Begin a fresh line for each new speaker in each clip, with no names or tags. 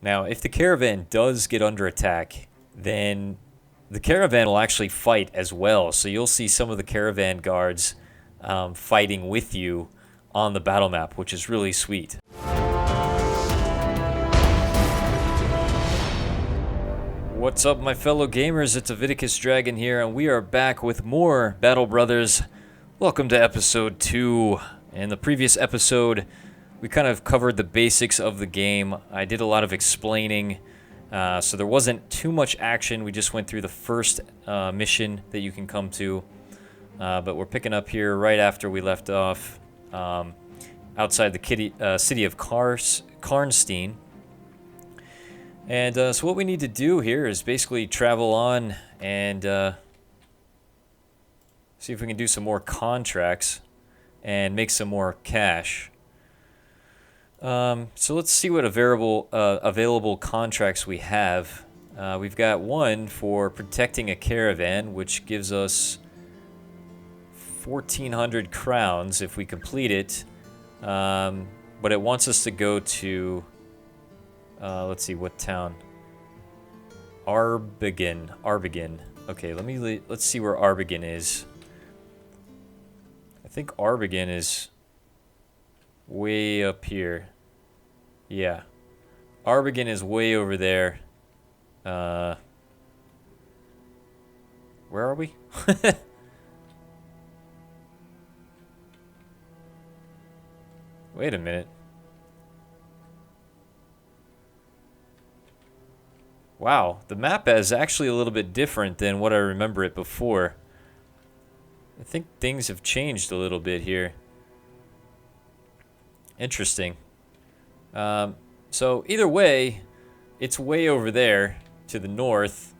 Now, if the caravan does get under attack, then the caravan will actually fight as well. So you'll see some of the caravan guards fighting with you on the battle map, which is really sweet. What's up, my fellow gamers? It's Aviticus Dragon here, and we are back with more Battle Brothers. Welcome to episode 2. In the previous episode, we kind of covered the basics of the game. I did a lot of explaining, so there wasn't too much action. We just went through the first mission that you can come to, but we're picking up here right after we left off outside the city of Karnstein. And so what we need to do here is basically travel on and see if we can do some more contracts and make some more cash. So let's see what available contracts we have. We've got one for protecting a caravan, which gives us 1,400 crowns if we complete it. But it wants us to go to... let's see, what town? Arbigin. Okay, let's see where Arbigin is. I think Arbigin is way up here. Yeah. Arbigin is way over there. Where are we? Wait a minute. Wow, the map is actually a little bit different than what I remember it before. I think things have changed a little bit here. Interesting. So either way, it's way over there to the north.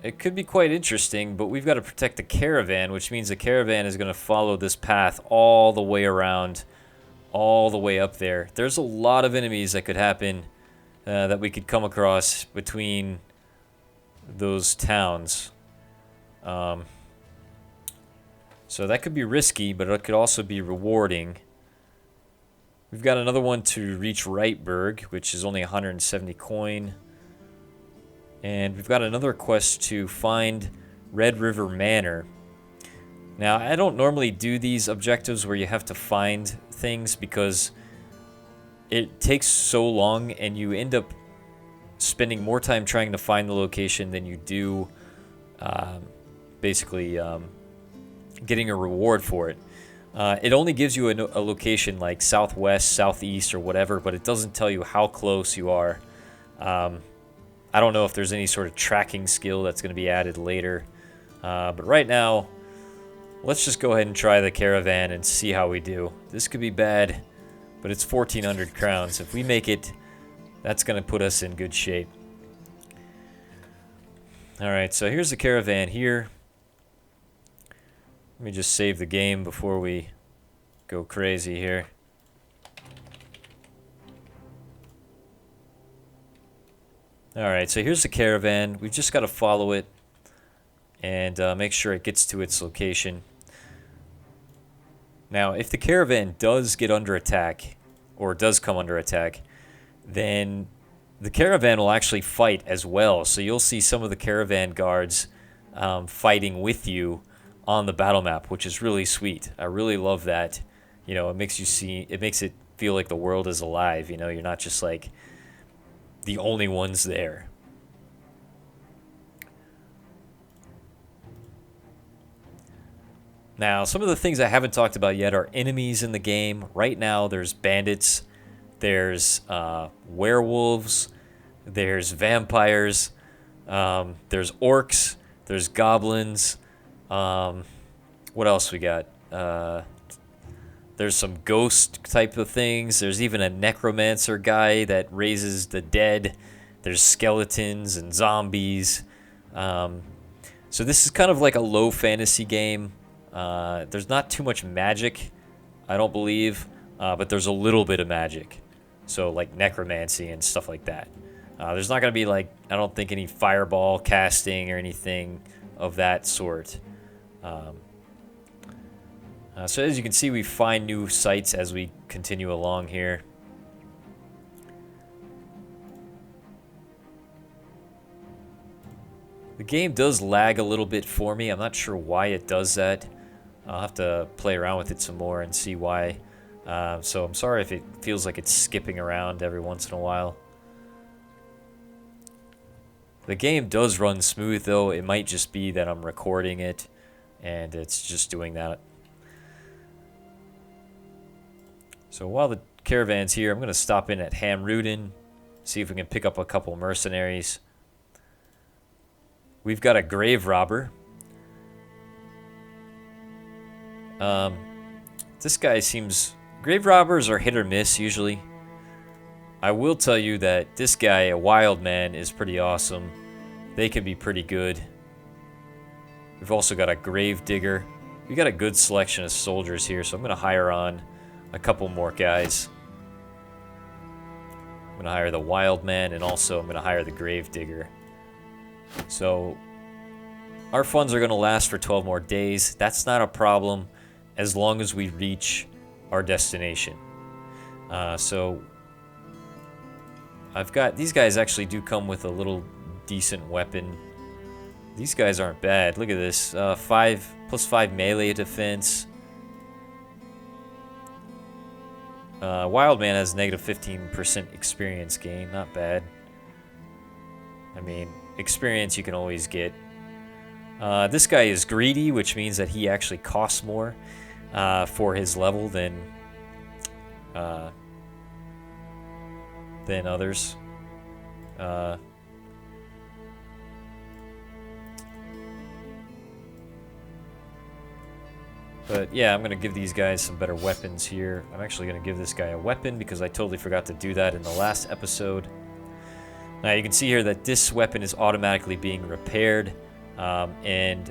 It could be quite interesting, but we've got to protect the caravan, which means the caravan is going to follow this path all the way around. All the way up there. There's a lot of enemies that could happen that we could come across between those towns. So that could be risky, but it could also be rewarding. We've got another one to reach Reitberg, which is only 170 coin. And we've got another quest to find Red River Manor. Now, I don't normally do these objectives where you have to find things because it takes so long and you end up spending more time trying to find the location than you do basically getting a reward for it. It only gives you a location like southwest, southeast, or whatever, but it doesn't tell you how close you are. I don't know if there's any sort of tracking skill that's going to be added later. But right now, let's just go ahead and try the caravan and see how we do. This could be bad, but it's 1,400 crowns. If we make it, that's going to put us in good shape. Alright, so here's the caravan here. Let me just save the game before we go crazy here. Alright, so here's the caravan. We've just got to follow it and make sure it gets to its location. Now, if the caravan does get under attack, or does come under attack, then the caravan will actually fight as well. So you'll see some of the caravan guards fighting with you on the battle map, which is really sweet. I really love that. You know, it makes it feel like the world is alive. You know, you're not just like the only ones there. Now, some of the things I haven't talked about yet are enemies in the game. Right now, there's bandits, there's werewolves, there's vampires, there's orcs, there's goblins. What else we got? There's some ghost type of things. There's even a necromancer guy that raises the dead. There's skeletons and zombies. So this is kind of like a low fantasy game. There's not too much magic, I don't believe, but there's a little bit of magic. So like necromancy and stuff like that. There's not going to be like, I don't think, any fireball casting or anything of that sort. So as you can see, we find new sites as we continue along here. The game does lag a little bit for me. I'm not sure why it does that. I'll have to play around with it some more and see why. So I'm sorry if it feels like it's skipping around every once in a while. The game does run smooth though. It might just be that I'm recording it and it's just doing that. So while the caravan's here, I'm going to stop in at Hamruden, see if we can pick up a couple mercenaries. We've got a grave robber. This guy seems... Grave robbers are hit or miss usually. I will tell you that this guy, a wild man, is pretty awesome. They can be pretty good. We've also got a grave digger. We got a good selection of soldiers here, so I'm going to hire on a couple more guys. I'm going to hire the wild man, and also I'm going to hire the grave digger. So our funds are going to last for 12 more days. That's not a problem as long as we reach our destination. So I've got... These guys actually do come with a little decent weapon. These guys aren't bad. Look at this. 5+5 melee defense. Wild man has negative 15% experience gain. Not bad. I mean, experience you can always get. This guy is greedy, which means that he actually costs more for his level than others. But yeah, I'm going to give these guys some better weapons here. I'm actually going to give this guy a weapon because I totally forgot to do that in the last episode. Now you can see here that this weapon is automatically being repaired. And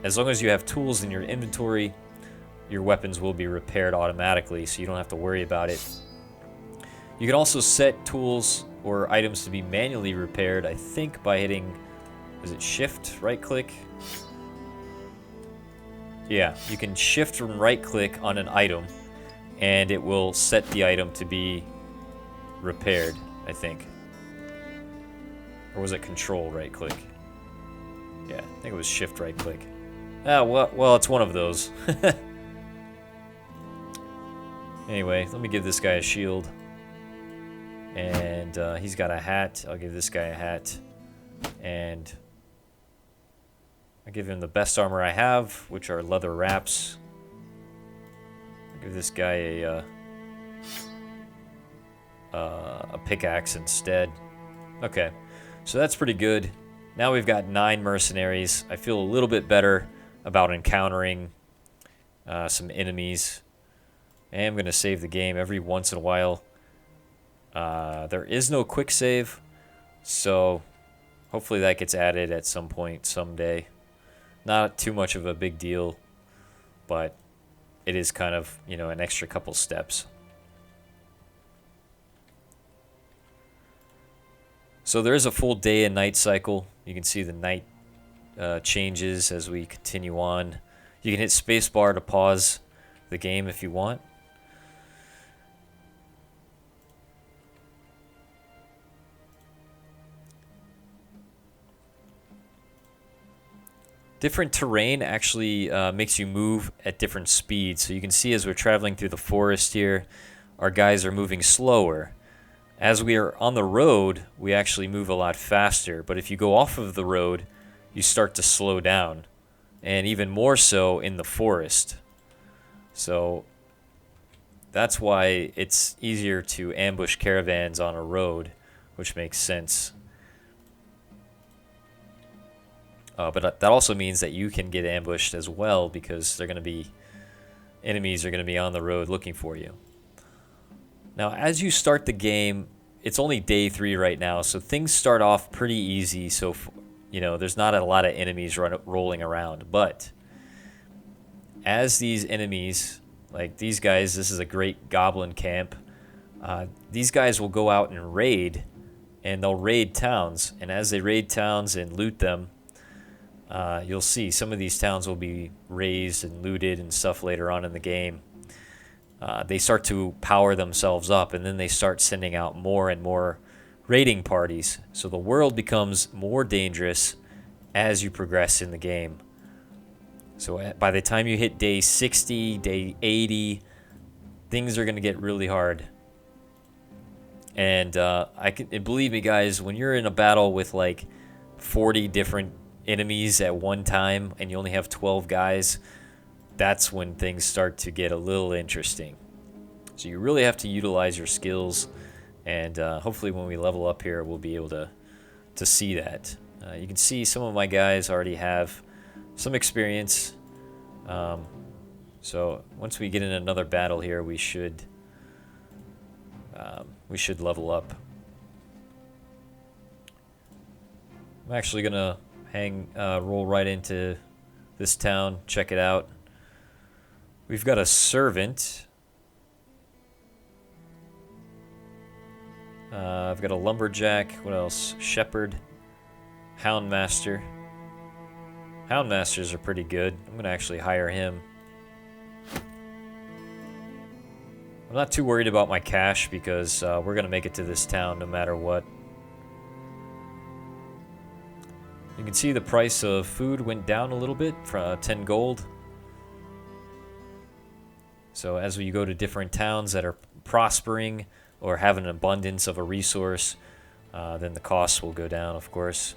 as long as you have tools in your inventory, your weapons will be repaired automatically, so you don't have to worry about it. You can also set tools or items to be manually repaired, I think by hitting, is it shift, right click? Yeah, you can shift and right click on an item and it will set the item to be repaired, I think. Or was it control right click? Yeah, I think it was shift right click. Ah, well, it's one of those. Anyway, let me give this guy a shield. And he's got a hat. I'll give this guy a hat. And I give him the best armor I have, which are leather wraps. I'll give this guy a pickaxe instead. Okay, so that's pretty good. Now we've got 9 mercenaries. I feel a little bit better about encountering some enemies. I am going to save the game every once in a while. There is no quick save, so hopefully that gets added at some point someday. Not too much of a big deal, but it is kind of, you know, an extra couple steps. So there is a full day and night cycle. You can see the night changes as we continue on. You can hit spacebar to pause the game if you want. Different terrain actually makes you move at different speeds. So you can see as we're traveling through the forest here, our guys are moving slower. As we are on the road, we actually move a lot faster. But if you go off of the road, you start to slow down. And even more so in the forest. So that's why it's easier to ambush caravans on a road, which makes sense. But that also means that you can get ambushed as well because enemies are going to be on the road looking for you. Now, as you start the game, it's only day 3 right now, so things start off pretty easy. So, you know, there's not a lot of enemies rolling around. But as these enemies, like these guys, this is a great goblin camp. These guys will go out and raid, and they'll raid towns. And as they raid towns and loot them, you'll see some of these towns will be razed and looted and stuff later on in the game. They start to power themselves up, and then they start sending out more and more raiding parties. So the world becomes more dangerous as you progress in the game. So by the time you hit day 60, day 80, things are going to get really hard. And and believe me, guys, when you're in a battle with like 40 different enemies at one time and you only have 12 guys, that's when things start to get a little interesting. So you really have to utilize your skills, and hopefully when we level up here, we'll be able to see that. You can see some of my guys already have some experience. So once we get in another battle here, we should level up. I'm actually gonna roll right into this town, check it out. We've got a servant. I've got a lumberjack. What else? Shepherd. Houndmaster. Houndmasters are pretty good. I'm gonna actually hire him. I'm not too worried about my cash because we're gonna make it to this town no matter what. You can see the price of food went down a little bit from 10 gold. So as we go to different towns that are prospering or have an abundance of a resource, then the costs will go down, of course.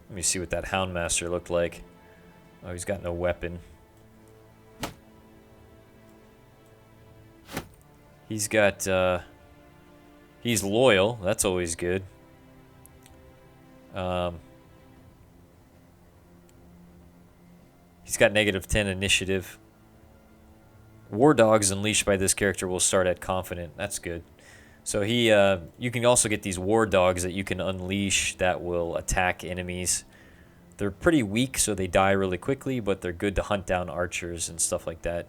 Let me see what that Houndmaster looked like. Oh, he's got no weapon. He's got, he's loyal. That's always good. He's got -10 initiative. War dogs unleashed by this character will start at confident. That's good. So you can also get these war dogs that you can unleash that will attack enemies. They're pretty weak, so they die really quickly, but they're good to hunt down archers and stuff like that.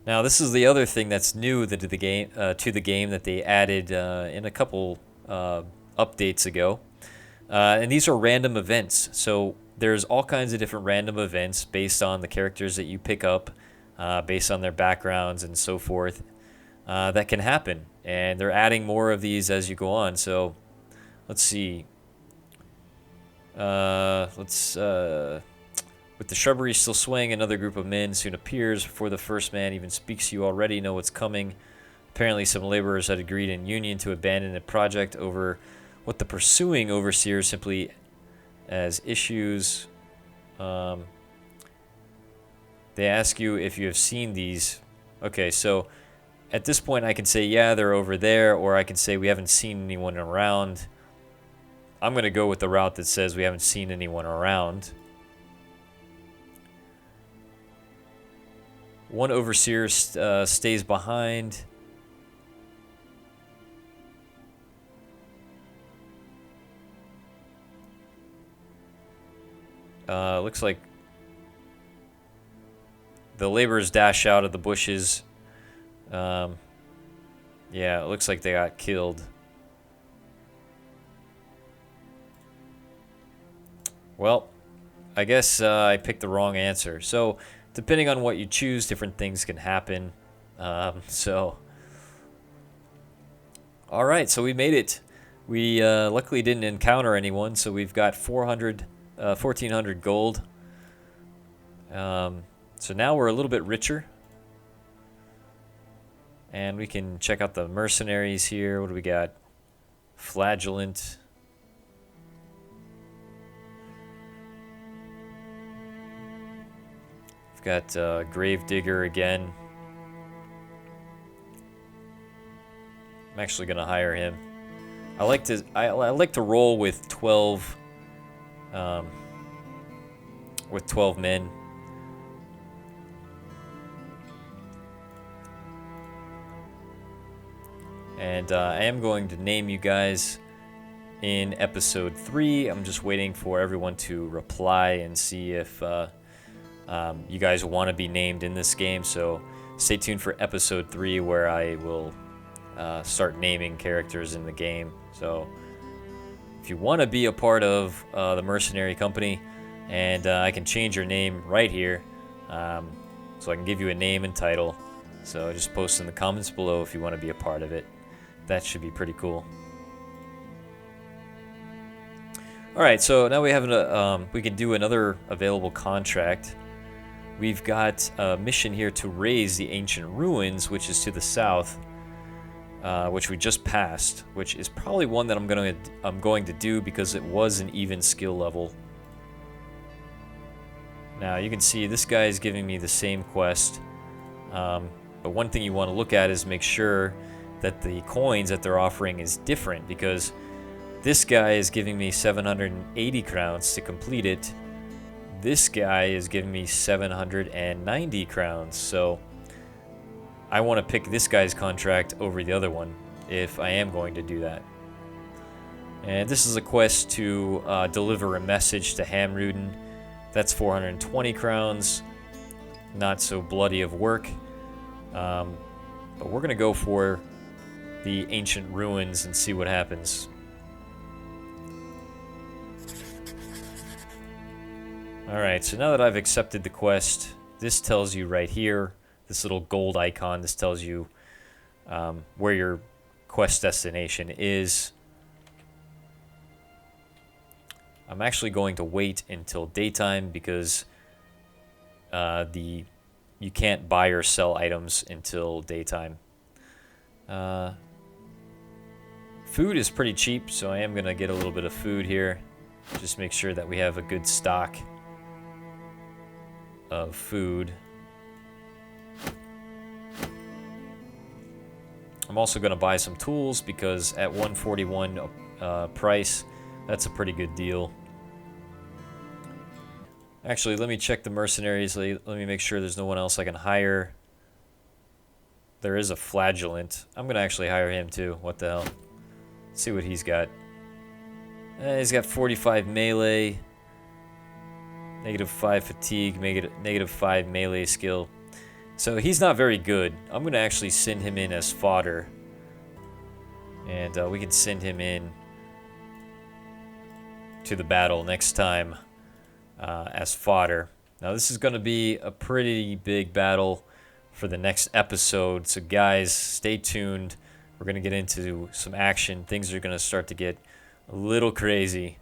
Now, this is the other thing that's new to the game that they added in a couple updates ago, and these are random events. So there's all kinds of different random events based on the characters that you pick up, based on their backgrounds and so forth, that can happen. And they're adding more of these as you go on. So let's see. With the shrubbery still swaying, another group of men soon appears. Before the first man even speaks, you already know what's coming. Apparently some laborers had agreed in union to abandon a project over what the pursuing overseers simply as issues. They ask you if you have seen these. Okay, so at this point I can say, yeah, they're over there, or I can say we haven't seen anyone around. I'm going to go with the route that says we haven't seen anyone around. One overseer stays behind. Looks like the laborers dash out of the bushes. Yeah, it looks like they got killed. Well, I guess I picked the wrong answer. So, depending on what you choose, different things can happen. Alright, so we made it. We luckily didn't encounter anyone, so we've got 1,400 gold. So now we're a little bit richer. And we can check out the mercenaries here. What do we got? Flagellant. We've got Gravedigger again. I'm actually gonna hire him. I like to roll with 12 men. And I am going to name you guys in episode 3. I'm just waiting for everyone to reply and see if you guys want to be named in this game. So stay tuned for episode 3, where I will start naming characters in the game. So if you want to be a part of the mercenary company, and I can change your name right here, so I can give you a name and title. So just post in the comments below if you want to be a part of it. That should be pretty cool. Alright, so now we have we can do another available contract. We've got a mission here to raise the ancient ruins, which is to the south, which we just passed, which is probably one that I'm going to do because it was an even skill level. Now you can see this guy is giving me the same quest, but one thing you want to look at is make sure that the coins that they're offering is different, because this guy is giving me 780 crowns to complete it. This guy is giving me 790 crowns, so I want to pick this guy's contract over the other one if I am going to do that. And this is a quest to deliver a message to Hamruden. That's 420 crowns. Not so bloody of work. But we're going to go for the ancient ruins and see what happens. Alright, so now that I've accepted the quest, this tells you right here, this little gold icon, this tells you where your quest destination is. I'm actually going to wait until daytime because you can't buy or sell items until daytime. Food is pretty cheap, so I am going to get a little bit of food here. Just make sure that we have a good stock of food. I'm also going to buy some tools because at 141 price, that's a pretty good deal. Actually, let me check the mercenaries. Let me make sure there's no one else I can hire. There is a flagellant. I'm going to actually hire him too. What the hell? Let's see what he's got. He's got 45 melee, -5 fatigue, -5 melee skill. So he's not very good. I'm going to actually send him in as fodder. And we can send him in to the battle next time as fodder. Now this is going to be a pretty big battle for the next episode. So guys, stay tuned. We're going to get into some action. Things are going to start to get a little crazy.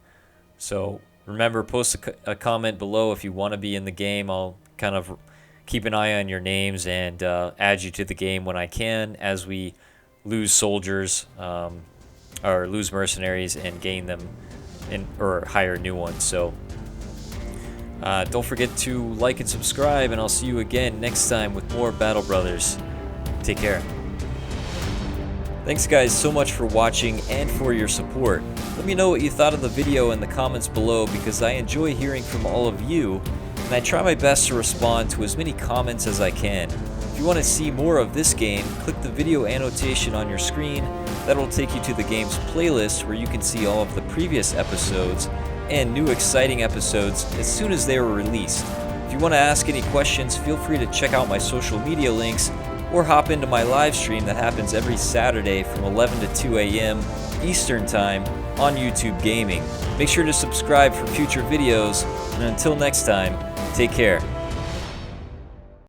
So remember, post a comment below if you want to be in the game. I'll kind of keep an eye on your names and add you to the game when I can, as we lose soldiers or lose mercenaries and gain them or hire new ones. So don't forget to like and subscribe, and I'll see you again next time with more Battle Brothers. Take care. Thanks guys so much for watching and for your support. Let me know what you thought of the video in the comments below, because I enjoy hearing from all of you, and I try my best to respond to as many comments as I can. If you want to see more of this game, click the video annotation on your screen. That will take you to the game's playlist, where you can see all of the previous episodes and new exciting episodes as soon as they are released. If you want to ask any questions, feel free to check out my social media links or hop into my live stream that happens every Saturday from 11 to 2 a.m. Eastern Time on YouTube Gaming. Make sure to subscribe for future videos, and until next time, take care.